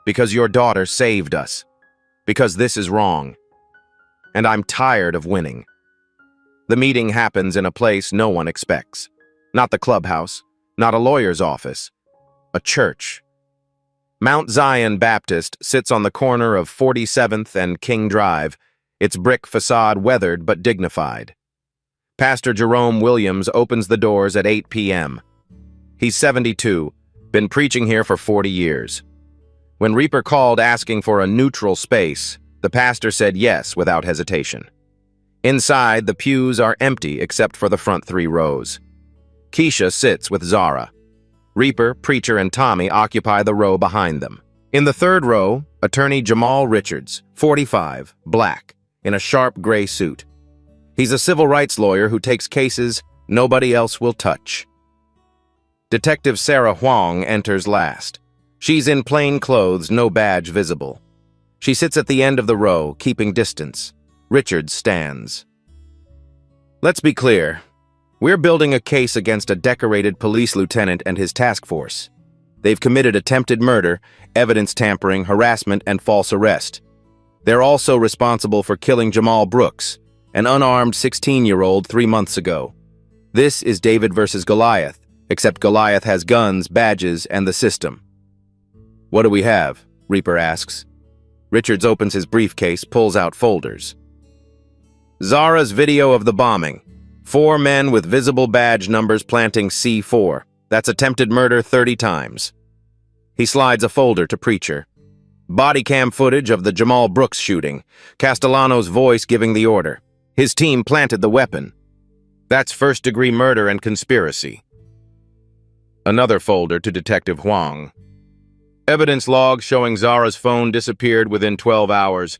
S1: "Because your daughter saved us. Because this is wrong. And I'm tired of winning." The meeting happens in a place no one expects. Not the clubhouse, not a lawyer's office. A church. Mount Zion Baptist sits on the corner of 47th and King Drive, its brick facade weathered but dignified. Pastor Jerome Williams opens the doors at 8 p.m. He's 72, been preaching here for 40 years. When Reaper called asking for a neutral space, the pastor said yes without hesitation. Inside, the pews are empty except for the front 3 rows. Keisha sits with Zara. Reaper, Preacher, and Tommy occupy the row behind them. In the third row, attorney Jamal Richards, 45, black, in a sharp gray suit. He's a civil rights lawyer who takes cases nobody else will touch. Detective Sarah Huang enters last. She's in plain clothes, no badge visible. She sits at the end of the row, keeping distance. Richards stands. Let's be clear. We're building a case against a decorated police lieutenant and his task force. They've committed attempted murder, evidence tampering, harassment, and false arrest. They're also responsible for killing Jamal Brooks, an unarmed 16-year-old 3 months ago. This is David versus Goliath, except Goliath has guns, badges, and the system. What do we have? Reaper asks. Richards opens his briefcase, pulls out folders. Zara's video of the bombing. 4 men with visible badge numbers planting C4. That's attempted murder 30 times. He slides a folder to Preacher. Body cam footage of the Jamal Brooks shooting. Castellano's voice giving the order. His team planted the weapon. That's first-degree murder and conspiracy. Another folder to Detective Huang. Evidence log showing Zara's phone disappeared within 12 hours.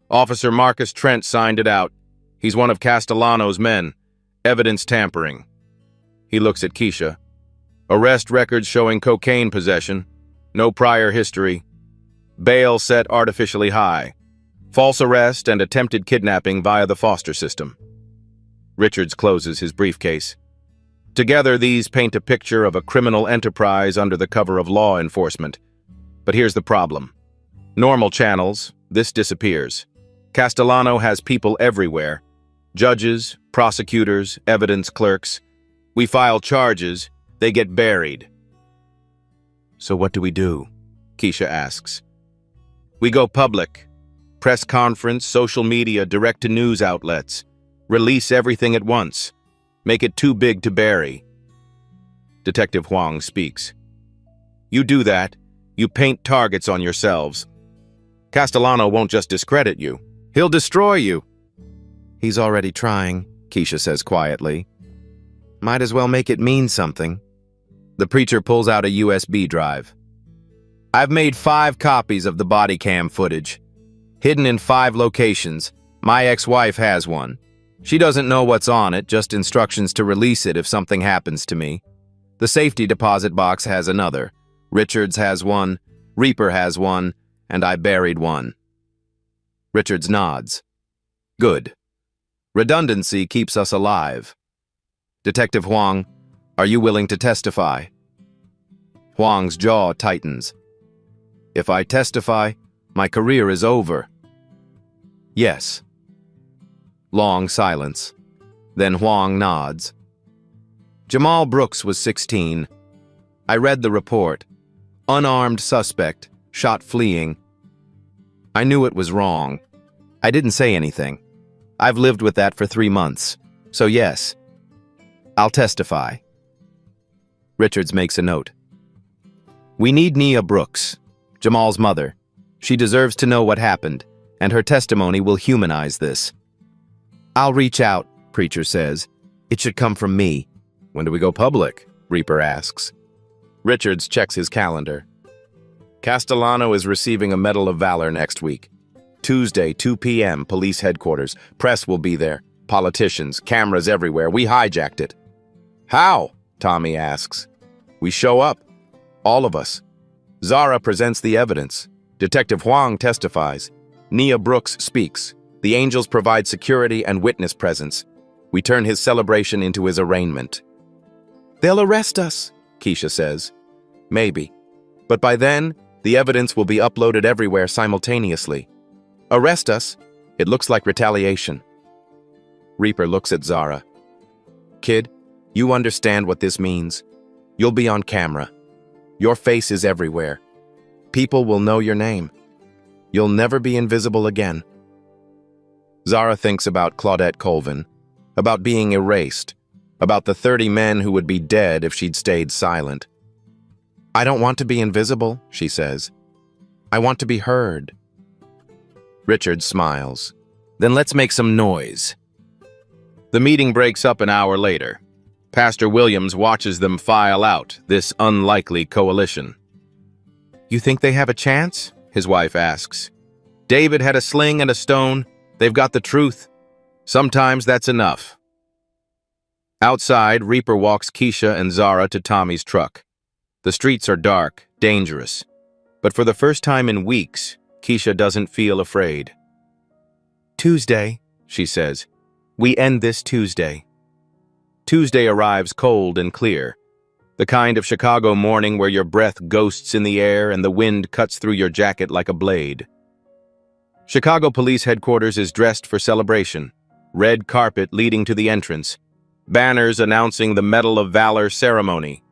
S1: Officer Marcus Trent signed it out. He's one of Castellano's men. Evidence tampering. He looks at Keisha. Arrest records showing cocaine possession. No prior history. Bail set artificially high. False arrest and attempted kidnapping via the foster system. Richards closes his briefcase. Together, these paint a picture of a criminal enterprise under the cover of law enforcement. But here's the problem. Normal channels, this disappears. Castellano has people everywhere. Judges, prosecutors, evidence clerks. We file charges, they get buried. So what do we do? Keisha asks. We go public. Press conference, social media, direct-to-news outlets. Release everything at once. Make it too big to bury. Detective Huang speaks. You do that, you paint targets on yourselves. Castellano won't just discredit you. He'll destroy you. He's already trying, Keisha says quietly. Might as well make it mean something. The Preacher pulls out a USB drive. I've made 5 copies of the body cam footage. Hidden in 5 locations. My ex-wife has one. She doesn't know what's on it, just instructions to release it if something happens to me. The safety deposit box has another. Richards has one, Reaper has one, and I buried one. Richards nods. Good. Redundancy keeps us alive. Detective Huang, are you willing to testify? Huang's jaw tightens. If I testify, my career is over. Yes. Long silence. Then Huang nods. Jamal Brooks was 16. I read the report. Unarmed suspect, shot fleeing. I knew it was wrong. I didn't say anything. I've lived with that for 3 months. So yes, I'll testify. Richards makes a note. We need Nia Brooks, Jamal's mother. She deserves to know what happened, and her testimony will humanize this. I'll reach out, Preacher says. It should come from me. When do we go public? Reaper asks. Richards checks his calendar. Castellano is receiving a Medal of Valor next week. Tuesday, 2 p.m., police headquarters. Press will be there. Politicians, cameras everywhere. We hijacked it. How? Tommy asks. We show up. All of us. Zara presents the evidence. Detective Huang testifies. Nia Brooks speaks. The angels provide security and witness presence. We turn his celebration into his arraignment. They'll arrest us, Keisha says. Maybe. But by then, the evidence will be uploaded everywhere simultaneously. Arrest us. It looks like retaliation. Reaper looks at Zara. Kid, you understand what this means. You'll be on camera. Your face is everywhere. People will know your name. You'll never be invisible again. Zara thinks about Claudette Colvin, about being erased, about the 30 men who would be dead if she'd stayed silent. I don't want to be invisible, she says. I want to be heard. Richard smiles. Then let's make some noise. The meeting breaks up an hour later. Pastor Williams watches them file out, this unlikely coalition. "You think they have a chance?" his wife asks. "David had a sling and a stone. They've got the truth. Sometimes that's enough." Outside, Reaper walks Keisha and Zara to Tommy's truck. The streets are dark, dangerous. But for the first time in weeks, Keisha doesn't feel afraid. "Tuesday," she says. "We end this Tuesday." Tuesday arrives cold and clear. The kind of Chicago morning where your breath ghosts in the air and the wind cuts through your jacket like a blade. Chicago Police Headquarters is dressed for celebration. Red carpet leading to the entrance. Banners announcing the Medal of Valor ceremony.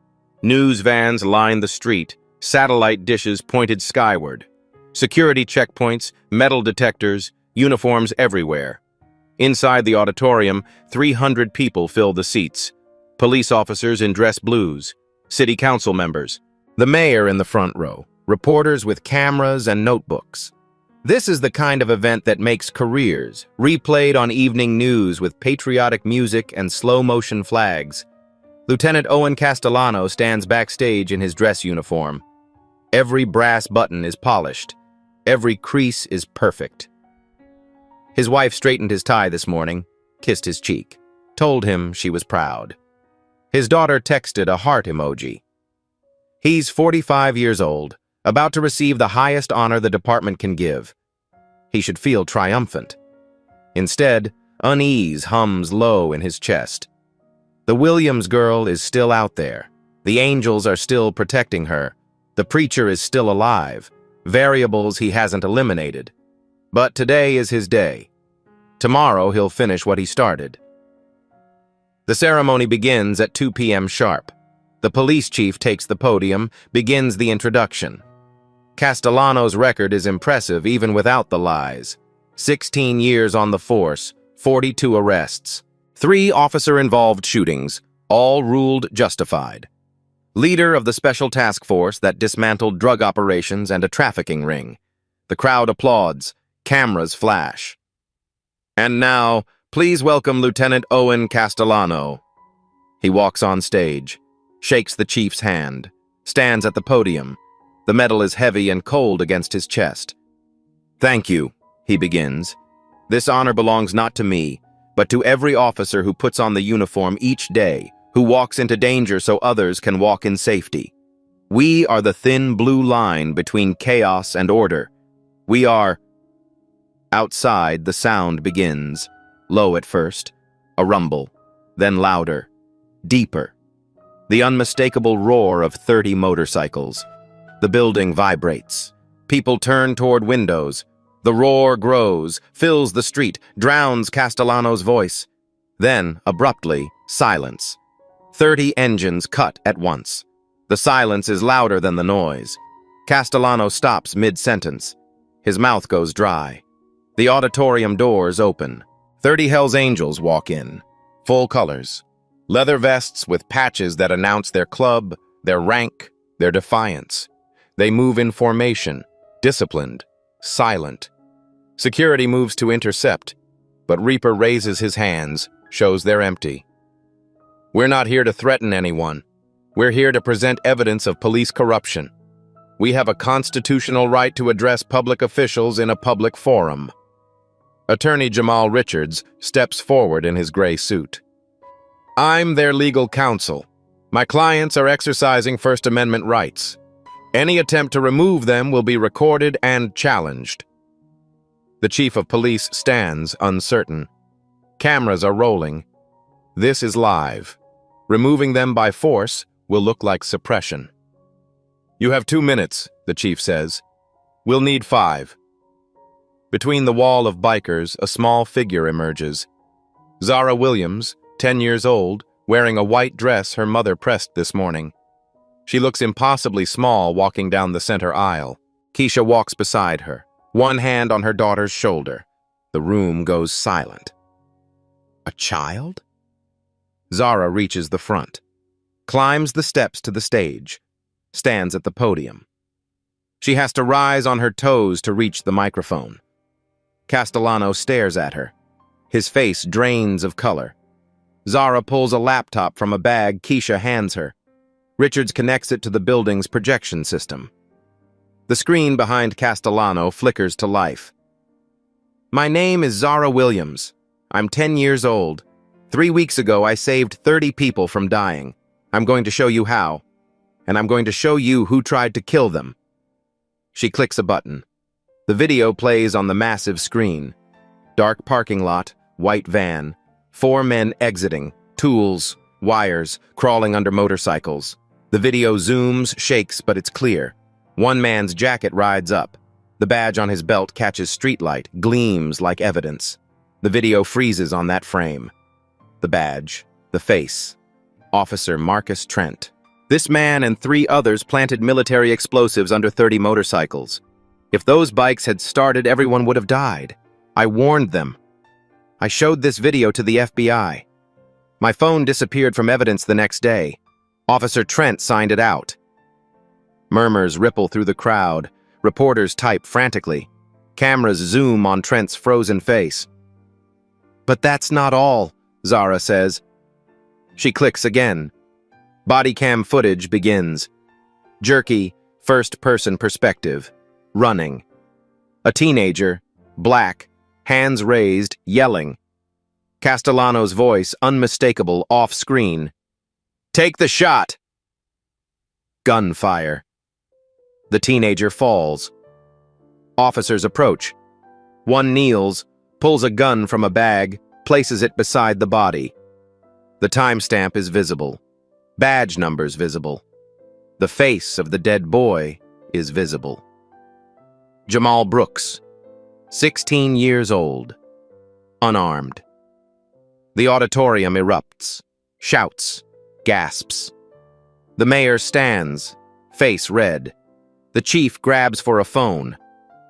S1: News vans line the street. Satellite dishes pointed skyward. Security checkpoints, metal detectors, uniforms everywhere. Inside the auditorium, 300 people fill the seats. Police officers in dress blues, city council members, the mayor in the front row, reporters with cameras and notebooks. This is the kind of event that makes careers, replayed on evening news with patriotic music and slow-motion flags. Lieutenant Owen Castellano stands backstage in his dress uniform. Every brass button is polished. Every crease is perfect. His wife straightened his tie this morning, kissed his cheek, told him she was proud. His daughter texted a heart emoji. He's 45 years old, about to receive the highest honor the department can give. He should feel triumphant. Instead, unease hums low in his chest. The Williams girl is still out there. The angels are still protecting her. The preacher is still alive. Variables he hasn't eliminated. But today is his day. Tomorrow he'll finish what he started. The ceremony begins at 2 p.m. sharp. The police chief takes the podium, begins the introduction. Castellano's record is impressive even without the lies. 16 years on the force, 42 arrests, 3 officer-involved shootings, all ruled justified. Leader of the special task force that dismantled drug operations and a trafficking ring. The crowd applauds, cameras flash. And now, please welcome Lieutenant Owen Castellano. He walks on stage, shakes the chief's hand, stands at the podium. The medal is heavy and cold against his chest. "Thank you," he begins. "This honor belongs not to me, but to every officer who puts on the uniform each day, who walks into danger so others can walk in safety. We are the thin blue line between chaos and order. We are..." Outside, the sound begins, low at first, a rumble, then louder, deeper. The unmistakable roar of 30 motorcycles. The building vibrates. People turn toward windows. The roar grows, fills the street, drowns Castellano's voice. Then, abruptly, silence. 30 engines cut at once. The silence is louder than the noise. Castellano stops mid-sentence. His mouth goes dry. The auditorium doors open. 30 Hell's Angels walk in. Full colors. Leather vests with patches that announce their club, their rank, their defiance. They move in formation, disciplined, silent. Security moves to intercept, but Reaper raises his hands, shows they're empty. "We're not here to threaten anyone. We're here to present evidence of police corruption. We have a constitutional right to address public officials in a public forum." Attorney Jamal Richards steps forward in his gray suit. "I'm their legal counsel. My clients are exercising First Amendment rights. Any attempt to remove them will be recorded and challenged." The chief of police stands uncertain. Cameras are rolling. This is live. Removing them by force will look like suppression. "You have 2 minutes," the chief says. "We'll need 5. Between the wall of bikers, a small figure emerges. Zara Williams, 10 years old, wearing a white dress her mother pressed this morning. She looks impossibly small walking down the center aisle. Keisha walks beside her, one hand on her daughter's shoulder. The room goes silent. A child? Zara reaches the front, climbs the steps to the stage, stands at the podium. She has to rise on her toes to reach the microphone. Castellano stares at her. His face drains of color. Zara pulls a laptop from a bag Keisha hands her. Richards connects it to the building's projection system. The screen behind Castellano flickers to life. My name is Zara Williams. I'm 10 years old. 3 weeks ago, I saved 30 people from dying. I'm going to show you how. And I'm going to show you who tried to kill them. She clicks a button. The video plays on the massive screen. Dark parking lot, white van, 4 men exiting, tools, wires, crawling under motorcycles. The video zooms, shakes, but it's clear. One man's jacket rides up. The badge on his belt catches streetlight, gleams like evidence. The video freezes on that frame. The badge, the face. Officer Marcus Trent. This man and 3 others planted military explosives under 30 motorcycles. If those bikes had started, everyone would have died. I warned them. I showed this video to the FBI. My phone disappeared from evidence the next day. Officer Trent signed it out. Murmurs ripple through the crowd. Reporters type frantically. Cameras zoom on Trent's frozen face. But that's not all, Zara says. She clicks again. Body cam footage begins. Jerky, first-person perspective. Running. A teenager, black, hands raised, yelling. Castellano's voice, unmistakable, off-screen. Take the shot! Gunfire. The teenager falls. Officers approach. One kneels, pulls a gun from a bag, places it beside the body. The timestamp is visible. Badge numbers visible. The face of the dead boy is visible. Jamal Brooks, 16 years old, unarmed. The auditorium erupts, shouts, gasps. The mayor stands, face red. The chief grabs for a phone.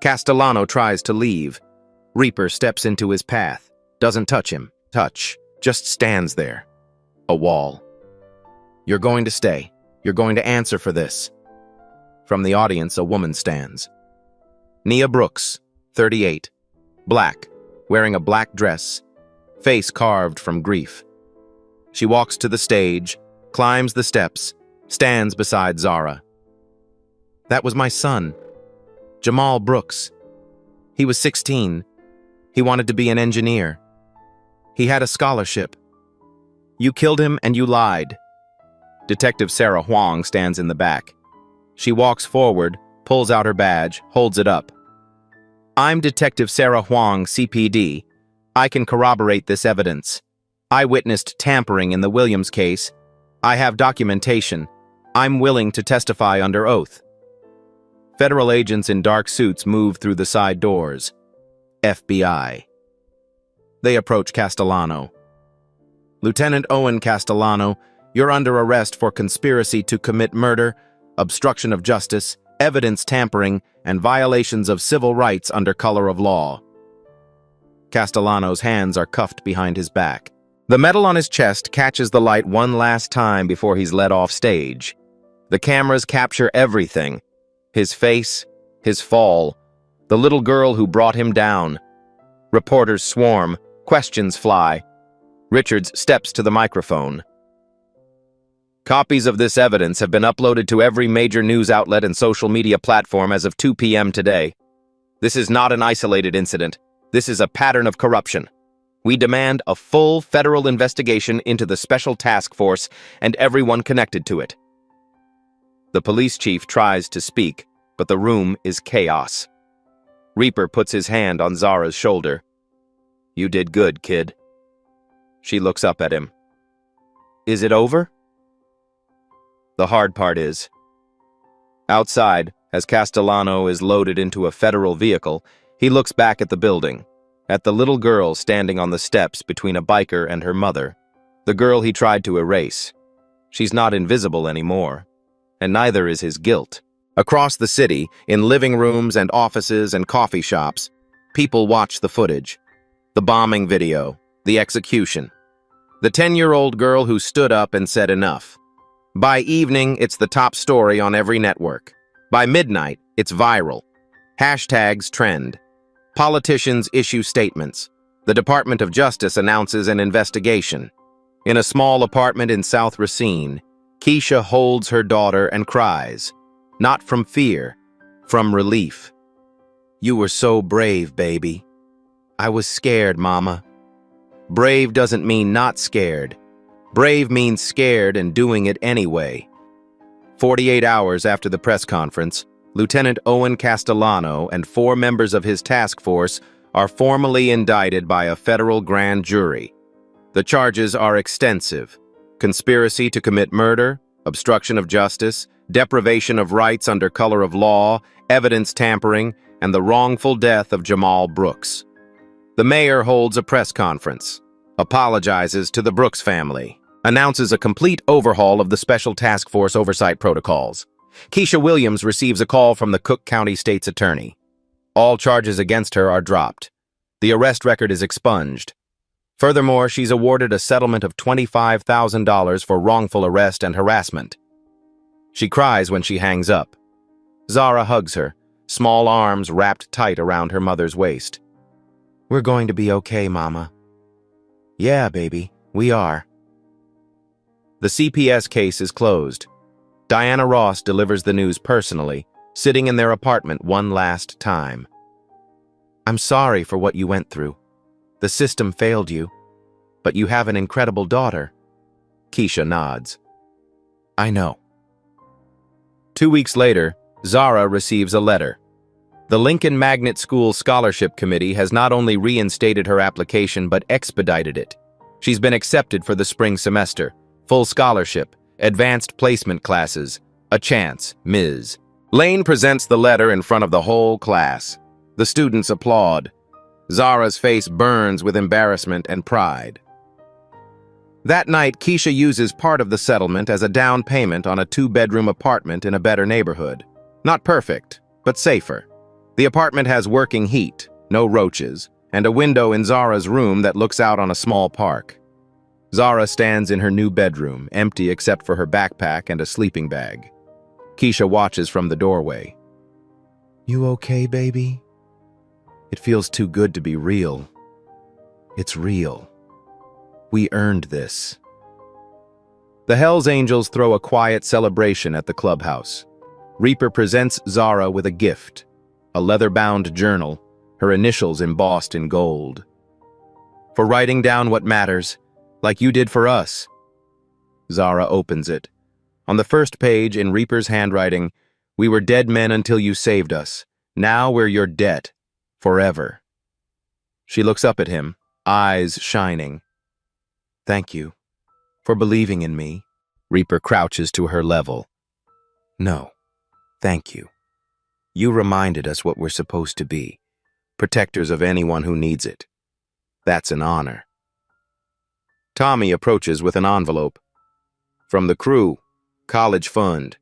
S1: Castellano tries to leave. Reaper steps into his path, doesn't touch him, just stands there. A wall. You're going to stay. You're going to answer for this. From the audience, a woman stands. Nia Brooks, 38, black, wearing a black dress, face carved from grief. She walks to the stage, climbs the steps, stands beside Zara. That was my son, Jamal Brooks. He was 16. He wanted to be an engineer. He had a scholarship. You killed him and you lied. Detective Sarah Huang stands in the back. She walks forward, pulls out her badge, holds it up. I'm Detective Sarah Huang, CPD. I can corroborate this evidence. I witnessed tampering in the Williams case. I have documentation. I'm willing to testify under oath. Federal agents in dark suits move through the side doors. FBI. They approach Castellano. Lieutenant Owen Castellano, you're under arrest for conspiracy to commit murder, obstruction of justice, evidence tampering, and violations of civil rights under color of law. Castellano's hands are cuffed behind his back. The metal on his chest catches the light one last time before he's led off stage. The cameras capture everything. His face, his fall, the little girl who brought him down. Reporters swarm, questions fly. Richards steps to the microphone. Copies of this evidence have been uploaded to every major news outlet and social media platform as of 2 p.m. today. This is not an isolated incident. This is a pattern of corruption. We demand a full federal investigation into the Special Task Force and everyone connected to it. The police chief tries to speak, but the room is chaos. Reaper puts his hand on Zara's shoulder. You did good, kid. She looks up at him. Is it over? The hard part is. Outside, as Castellano is loaded into a federal vehicle, he looks back at the building, at the little girl standing on the steps between a biker and her mother, the girl he tried to erase. She's not invisible anymore, and neither is his guilt. Across the city, in living rooms and offices and coffee shops, people watch the footage. The bombing video, the execution. The 10-year-old girl who stood up and said enough. By evening, it's the top story on every network. By midnight, it's viral. Hashtags trend. Politicians issue statements. The Department of Justice announces an investigation. In a small apartment in South Racine, Keisha holds her daughter and cries. Not from fear, From relief. You were so brave, baby. I was scared, Mama. Brave doesn't mean not scared. Brave means scared and doing it anyway. 48 hours after the press conference, Lieutenant Owen Castellano and 4 members of his task force are formally indicted by a federal grand jury. The charges are extensive: conspiracy to commit murder, obstruction of justice, deprivation of rights under color of law, evidence tampering, and the wrongful death of Jamal Brooks. The mayor holds a press conference, apologizes to the Brooks family, announces a complete overhaul of the Special Task Force oversight protocols. Keisha Williams receives a call from the Cook County State's Attorney. All charges against her are dropped. The arrest record is expunged. Furthermore, she's awarded a settlement of $25,000 for wrongful arrest and harassment. She cries when she hangs up. Zara hugs her, small arms wrapped tight around her mother's waist. We're going to be okay, Mama. Yeah, baby, we are. The CPS case is closed. Diana Ross delivers the news personally, sitting in their apartment one last time. I'm sorry for what you went through. The system failed you, but you have an incredible daughter. Keisha nods. I know. 2 weeks later, Zara receives a letter. The Lincoln Magnet School Scholarship Committee has not only reinstated her application but expedited it. She's been accepted for the spring semester, full scholarship, advanced placement classes, a chance, Ms. Lane presents the letter in front of the whole class. The students applaud. Zara's face burns with embarrassment and pride. That night, Keisha uses part of the settlement as a down payment on a 2-bedroom apartment in a better neighborhood. Not perfect, but safer. The apartment has working heat, no roaches, and a window in Zara's room that looks out on a small park. Zara stands in her new bedroom, empty except for her backpack and a sleeping bag. Keisha watches from the doorway. You okay, baby? It feels too good to be real. It's real. We earned this. The Hells Angels throw a quiet celebration at the clubhouse. Reaper presents Zara with a gift, a leather-bound journal, her initials embossed in gold. For writing down what matters, like you did for us. Zara opens it. On the first page, in Reaper's handwriting, we were dead men until you saved us. Now we're your debt. Forever. She looks up at him, eyes shining. Thank you for believing in me. Reaper crouches to her level. No, thank you. You reminded us what we're supposed to be, protectors of anyone who needs it. That's an honor. Tommy approaches with an envelope. From the crew, college fund.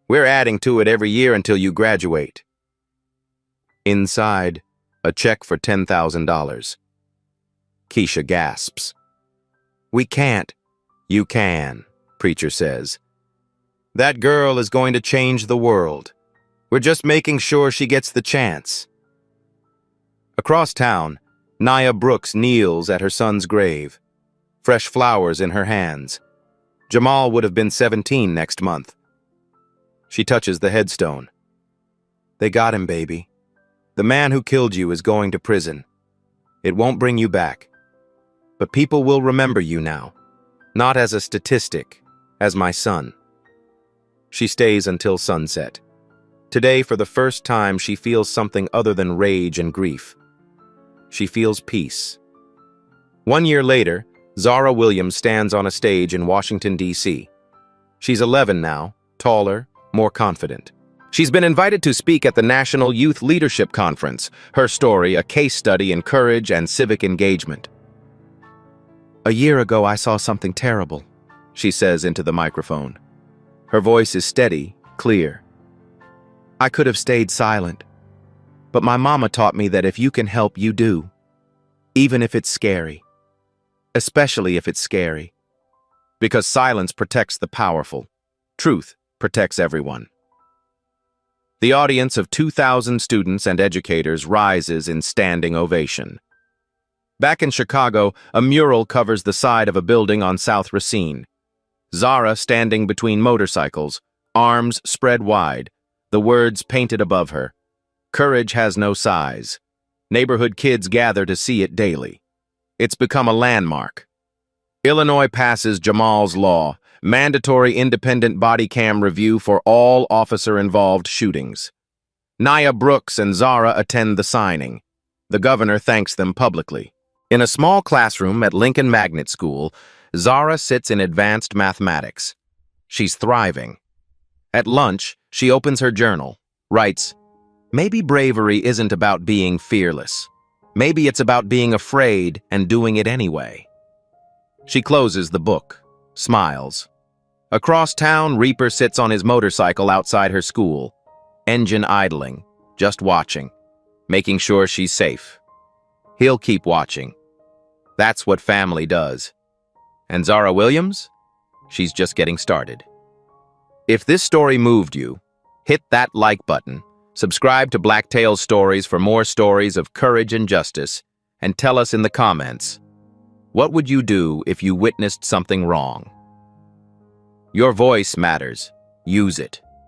S1: We're adding to it every year until you graduate. Inside, a check for $10,000. Keisha gasps. We can't. You can, Preacher says. That girl is going to change the world. We're just making sure she gets the chance. Across town, Nia Brooks kneels at her son's grave, fresh flowers in her hands. Jamal would have been 17 next month. She touches the headstone. They got him, baby. The man who killed you is going to prison. It won't bring you back. But people will remember you now, not as a statistic, as my son. She stays until sunset. Today, for the first time, she feels something other than rage and grief. She feels peace. 1 year later, Zara Williams stands on a stage in Washington, D.C. She's 11 now, taller, more confident. She's been invited to speak at the National Youth Leadership Conference, her story a case study in courage and civic engagement. A year ago, I saw something terrible, she says into the microphone. Her voice is steady, clear. I could have stayed silent, but my mama taught me that if you can help, you do, even if it's scary, especially if it's scary, because silence protects the powerful. Truth protects everyone. The audience of 2,000 students and educators rises in standing ovation. Back in Chicago, a mural covers the side of a building on South Racine. Zara standing between motorcycles, arms spread wide, the words painted above her. Courage has no size. Neighborhood kids gather to see it daily. It's become a landmark. Illinois passes Jamal's Law, mandatory independent body cam review for all officer-involved shootings. Nia Brooks and Zara attend the signing. The governor thanks them publicly. In a small classroom at Lincoln Magnet School, Zara sits in advanced mathematics. She's thriving. At lunch, she opens her journal, writes, "Maybe bravery isn't about being fearless. Maybe it's about being afraid and doing it anyway." She closes the book, smiles. Across town, Reaper sits on his motorcycle outside her school, engine idling, just watching, making sure she's safe. He'll keep watching. That's what family does. And Zara Williams? She's just getting started. If this story moved you, hit that like button, subscribe to Black Tales Stories for more stories of courage and justice, and tell us in the comments, what would you do if you witnessed something wrong? Your voice matters. Use it.